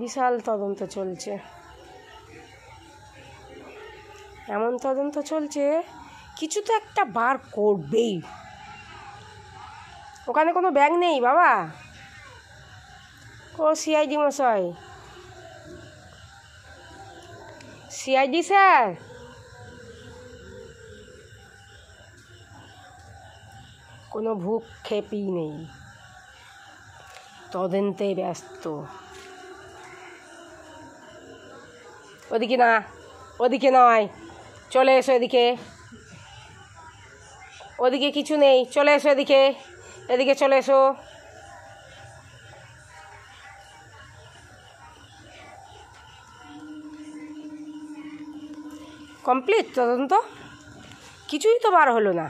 বিশাল তদন্ত চলছে, এমন তদন্ত চলছে কিছু তো একটা বার করবেই। ওখানে কোনো ব্যাগ নেই বাবা? ও সিআইডি মশাই, সিআইডি স্যার, কোনো ভূক্ষেপই নেই, তদন্তে ব্যস্ত। ওদিকে না, ওদিকে নয়, চলে এসো এদিকে। ওদিকে কিছু নেই, চলে এসো এদিকে, এদিকে চলে এসো। কমপ্লিট তদন্ত? কিছুই তো বার হলো না।